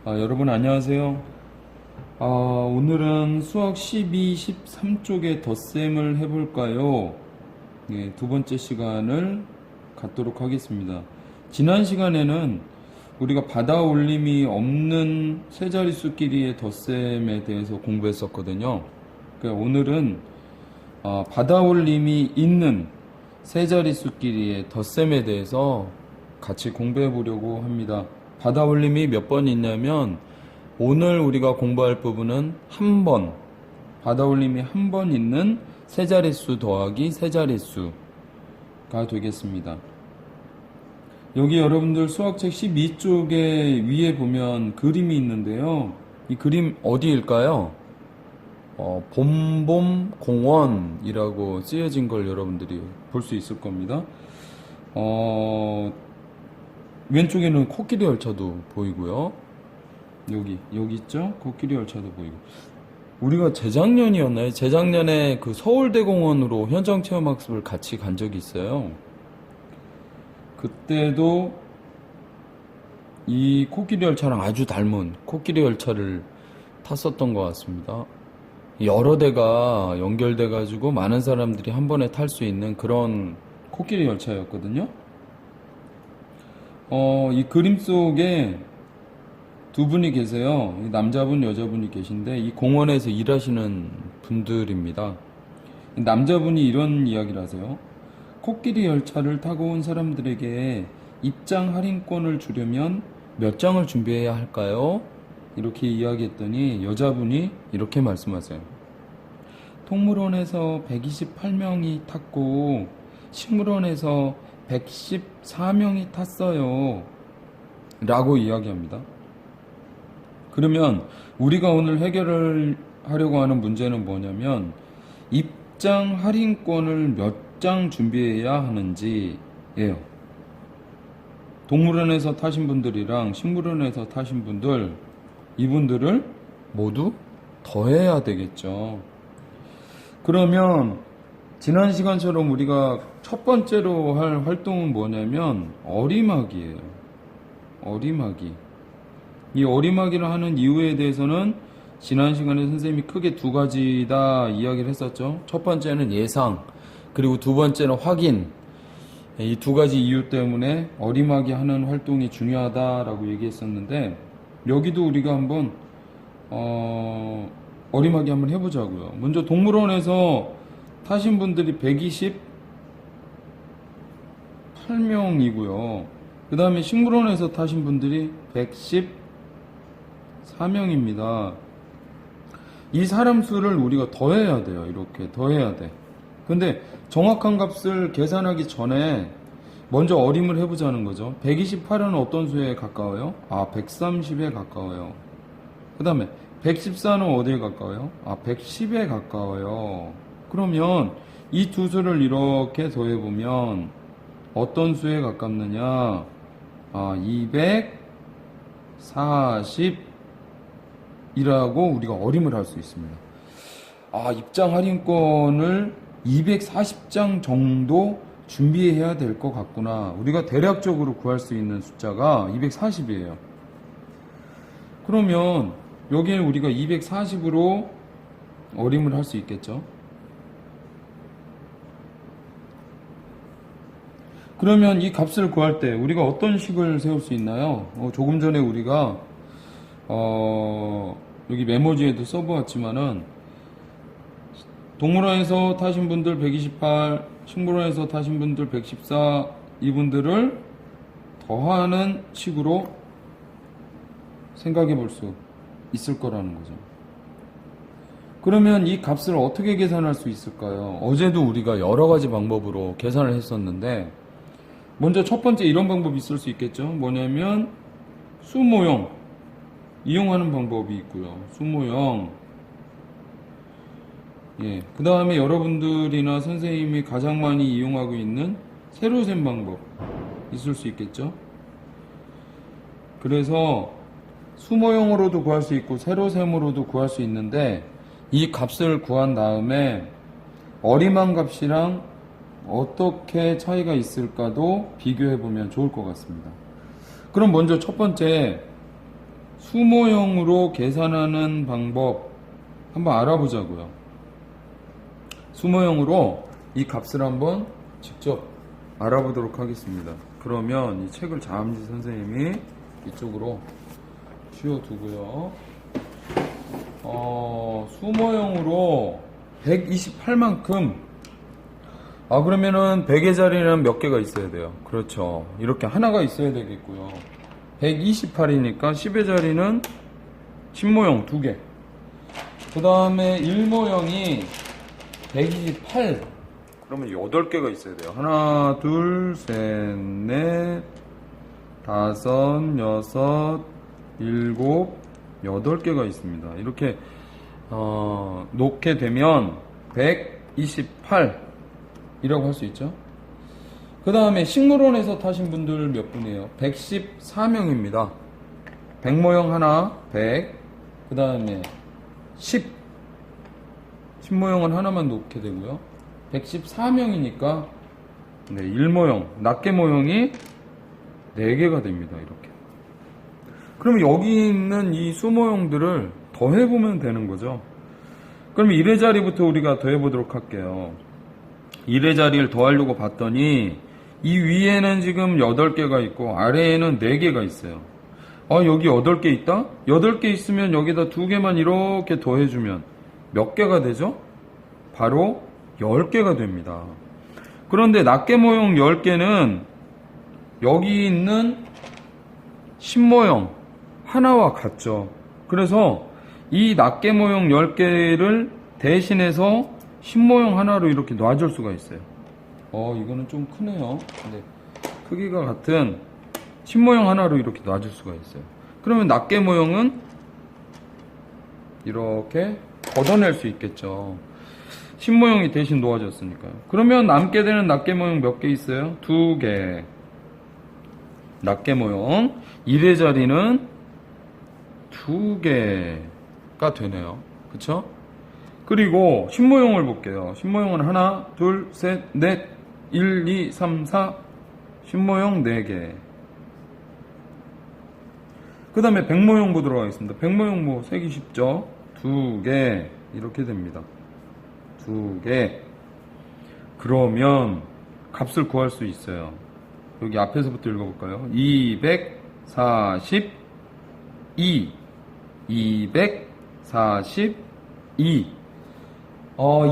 여러분 안녕하세요. 오늘은 수학 12, 13쪽의 덧셈을 해볼까요? 두 번째 시간을 갖도록 하겠습니다. 지난 시간에는 우리가 받아 올림이 없는 세 자릿수끼리의 덧셈에 대해서 공부했었거든요. 그러니까 오늘은 받아 올림이 있는 세 자릿수끼리의 덧셈에 대해서 같이 공부해 보려고 합니다. 받아 올림이 몇 번 있냐면 오늘 우리가 공부할 부분은 한 번, 받아 올림이 한 번 있는 세 자릿수 더하기 세 자릿수가 되겠습니다. 여기 여러분들 수학책 12쪽에 위에 보면 그림이 있는데요. 이 그림 어디일까요? 봄봄공원이라고 쓰여진 걸 여러분들이 볼 수 있을 겁니다. 왼쪽에는 코끼리 열차도 보이고요. 여기 있죠? 코끼리 열차도 보이고. 우리가 재작년이었나요? 재작년에 그 서울대공원으로 현장 체험학습을 같이 간 적이 있어요. 그때도 이 코끼리 열차랑 아주 닮은 코끼리 열차를 탔었던 것 같습니다. 여러 대가 연결돼 가지고 많은 사람들이 한 번에 탈 수 있는 그런 코끼리 열차였거든요. 이 그림 속에 두 분이 계세요. 남자분, 여자분이 계신데 이 공원에서 일하시는 분들입니다. 남자분이 이런 이야기를 하세요. 코끼리 열차를 타고 온 사람들에게 입장 할인권을 주려면 몇 장을 준비해야 할까요? 이렇게 이야기했더니 여자분이 이렇게 말씀하세요. 동물원에서 128명이 탔고 식물원에서 114명이 탔어요. 라고 이야기합니다. 그러면 우리가 오늘 해결을 하려고 하는 문제는 뭐냐면 입장 할인권을 몇 장 준비해야 하는지예요. 동물원에서 타신 분들이랑 식물원에서 타신 분들, 이분들을 모두 더해야 되겠죠. 그러면 지난 시간처럼 우리가 첫 번째로 할 활동은 뭐냐면 어리막이에요. 어리막이. 이 어리막이를 하는 이유에 대해서는 지난 시간에 선생님이 크게 두 가지다 이야기를 했었죠. 첫 번째는 예상, 그리고 두 번째는 확인. 이 두 가지 이유 때문에 어리막이 하는 활동이 중요하다라고 얘기했었는데 여기도 우리가 한번 어리막이 한번 해보자고요. 먼저 동물원에서 타신 분들이 128명이고요. 그 다음에 식물원에서 타신 분들이 114명입니다. 이 사람 수를 우리가 더해야 돼요. 이렇게 더해야 돼. 근데 정확한 값을 계산하기 전에 먼저 어림을 해보자는 거죠. 128은 어떤 수에 가까워요? 130에 가까워요. 그 다음에 114는 어디에 가까워요? 110에 가까워요. 그러면 이 두 수를 이렇게 더해보면 어떤 수에 가깝느냐? 240이라고 우리가 어림을 할 수 있습니다. 입장 할인권을 240장 정도 준비해야 될 것 같구나. 우리가 대략적으로 구할 수 있는 숫자가 240이에요. 그러면 여기에 우리가 240으로 어림을 할 수 있겠죠. 그러면 이 값을 구할 때 우리가 어떤 식을 세울 수 있나요? 조금 전에 우리가 여기 메모지에도 써보았지만은 동물원에서 타신 분들 128, 식물원에서 타신 분들 114, 이분들을 더하는 식으로 생각해 볼 수 있을 거라는 거죠. 그러면 이 값을 어떻게 계산할 수 있을까요? 어제도 우리가 여러 가지 방법으로 계산을 했었는데 먼저 첫 번째 이런 방법이 있을 수 있겠죠. 뭐냐면 수모형 이용하는 방법이 있고요. 수모형. 그 다음에 여러분들이나 선생님이 가장 많이 이용하고 있는 세로셈 방법 있을 수 있겠죠. 그래서 수모형으로도 구할 수 있고 세로셈으로도 구할 수 있는데 이 값을 구한 다음에 어림한 값이랑 어떻게 차이가 있을까도 비교해 보면 좋을 것 같습니다. 그럼 먼저 첫 번째 수모형으로 계산하는 방법 한번 알아보자고요. 수모형으로 이 값을 한번 직접 알아보도록 하겠습니다. 그러면 이 책을 자암지 선생님이 이쪽으로 씌워두고요. 수모형으로 128만큼 그러면은 100의 자리는 몇 개가 있어야 돼요? 그렇죠. 이렇게 하나가 있어야 되겠고요. 128이니까 10의 자리는 10모형 2개. 그 다음에 1모형이 128. 그러면 8개가 있어야 돼요. 하나, 둘, 셋, 넷, 다섯, 여섯, 일곱, 8개가 있습니다. 이렇게 놓게 되면 128 이라고 할 수 있죠. 그 다음에 식물원에서 타신 분들 몇 분이에요? 114명입니다. 100모형 하나 100. 그 다음에 10모형은 하나만 놓게 되고요. 114명이니까 1모형, 낱개 모형이 4개가 됩니다. 이렇게. 그럼 여기 있는 이 수모형들을 더해보면 되는 거죠. 그럼 1의 자리부터 우리가 더해보도록 할게요. 1의 자리를 더하려고 봤더니 이 위에는 지금 8개가 있고 아래에는 4개가 있어요. 여기 8개 있다? 8개 있으면 여기다 2개만 이렇게 더해주면 몇 개가 되죠? 바로 10개가 됩니다. 그런데 낱개 모형 10개는 여기 있는 10모형 하나와 같죠. 그래서 이 낱개 모형 10개를 대신해서 10모형 하나로 이렇게 놔줄 수가 있어요. 이거는 좀 크네요. 근데 크기가 같은 10모형 하나로 이렇게 놔줄 수가 있어요. 그러면 낱개 모형은 이렇게 걷어낼 수 있겠죠. 10모형이 대신 놓아졌으니까요. 그러면 남게 되는 낱개 모형 몇 개 있어요? 2개. 낱개 모형 1의 자리는 2개가 되네요. 그쵸? 그리고 10모형을 볼게요. 10모형은 하나, 둘, 셋, 넷, 1, 2, 3, 4, 10모형 4개. 그 다음에 100모형 보도록 하겠습니다. 100모형 뭐 세기 쉽죠? 2개. 이렇게 됩니다. 2개. 그러면 값을 구할 수 있어요. 여기 앞에서부터 읽어볼까요? 242. 242.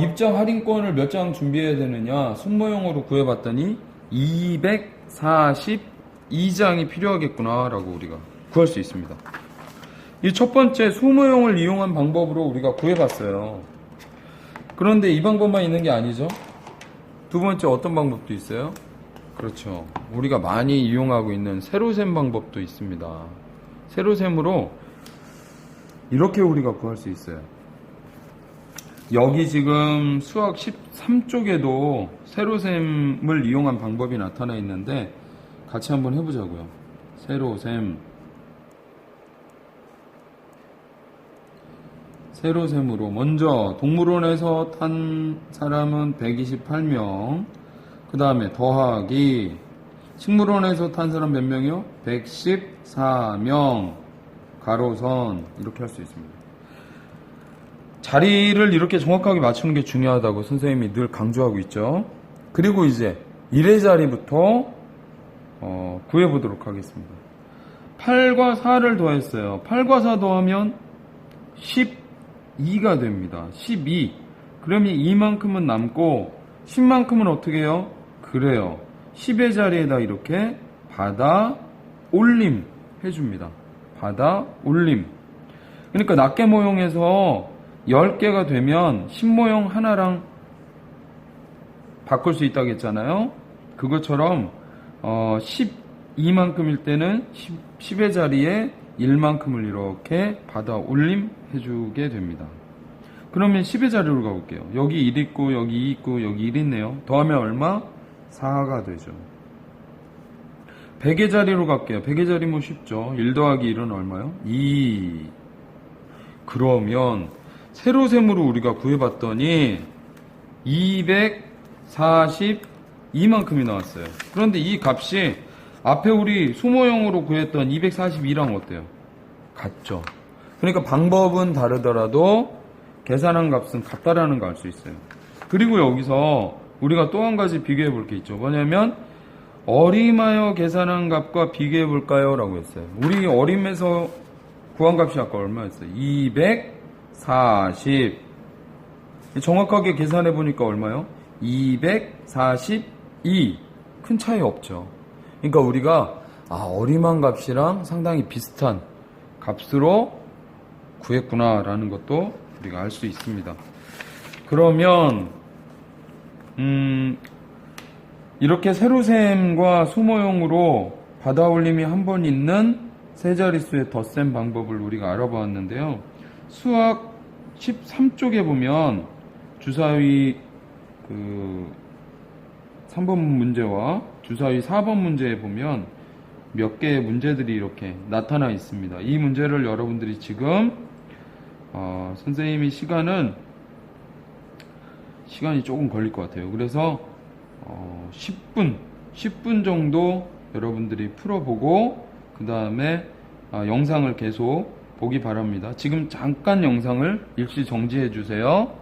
입장 할인권을 몇 장 준비해야 되느냐? 순모형으로 구해봤더니 242장이 필요하겠구나 라고 우리가 구할 수 있습니다. 이 첫 번째 수모형을 이용한 방법으로 우리가 구해봤어요. 그런데 이 방법만 있는 게 아니죠. 두 번째 어떤 방법도 있어요? 그렇죠. 우리가 많이 이용하고 있는 세로셈 방법도 있습니다. 세로셈으로 이렇게 우리가 구할 수 있어요. 여기 지금 수학 13쪽에도 세로셈을 이용한 방법이 나타나 있는데 같이 한번 해보자고요. 세로셈으로 먼저 동물원에서 탄 사람은 128명. 그 다음에 더하기 식물원에서 탄 사람 몇 명이요? 114명. 가로선 이렇게 할 수 있습니다. 자리를 이렇게 정확하게 맞추는 게 중요하다고 선생님이 늘 강조하고 있죠. 그리고 이제 1의 자리부터 구해보도록 하겠습니다. 8과 4를 더했어요. 8과 4 더하면 12가 됩니다. 12. 그러면 2만큼은 남고 10만큼은 어떻게 해요? 그래요. 10의 자리에다 이렇게 받아 올림 해줍니다. 받아 올림. 그러니까 낱개 모형에서 10개가 되면 10모형 하나랑 바꿀 수 있다고 했잖아요. 그것처럼 12만큼일 때는 10의 자리에 1만큼을 이렇게 받아 올림 해주게 됩니다. 그러면 10의 자리로 가볼게요. 여기 1 있고 여기 2 있고 여기 1 있네요. 더하면 얼마? 4가 되죠. 100의 자리로 갈게요. 100의 자리 뭐 쉽죠. 1 더하기 1은 얼마요? 2. 그러면 세로셈으로 우리가 구해봤더니 242만큼이 나왔어요. 그런데 이 값이 앞에 우리 수모형으로 구했던 242랑 어때요? 같죠. 그러니까 방법은 다르더라도 계산한 값은 같다라는 걸 알 수 있어요. 그리고 여기서 우리가 또 한 가지 비교해 볼 게 있죠. 뭐냐면 어림하여 계산한 값과 비교해 볼까요? 라고 했어요. 우리 어림에서 구한 값이 아까 얼마였어요? 240. 정확하게 계산해 보니까 얼마요? 242. 큰 차이 없죠. 그러니까 우리가 어림한 값이랑 상당히 비슷한 값으로 구했구나 라는 것도 우리가 알 수 있습니다. 그러면 이렇게 세로셈과 수모형으로 받아올림이 한 번 있는 세 자릿수의 덧셈 방법을 우리가 알아보았는데요. 수학 13쪽에 보면 주사위 3번 문제와 주사위 4번 문제에 보면 몇 개의 문제들이 이렇게 나타나 있습니다. 이 문제를 여러분들이 지금 선생님이 시간이 조금 걸릴 것 같아요. 그래서 10분 정도 여러분들이 풀어보고 그 다음에 영상을 계속 보기 바랍니다. 지금 잠깐 영상을 일시 정지해 주세요.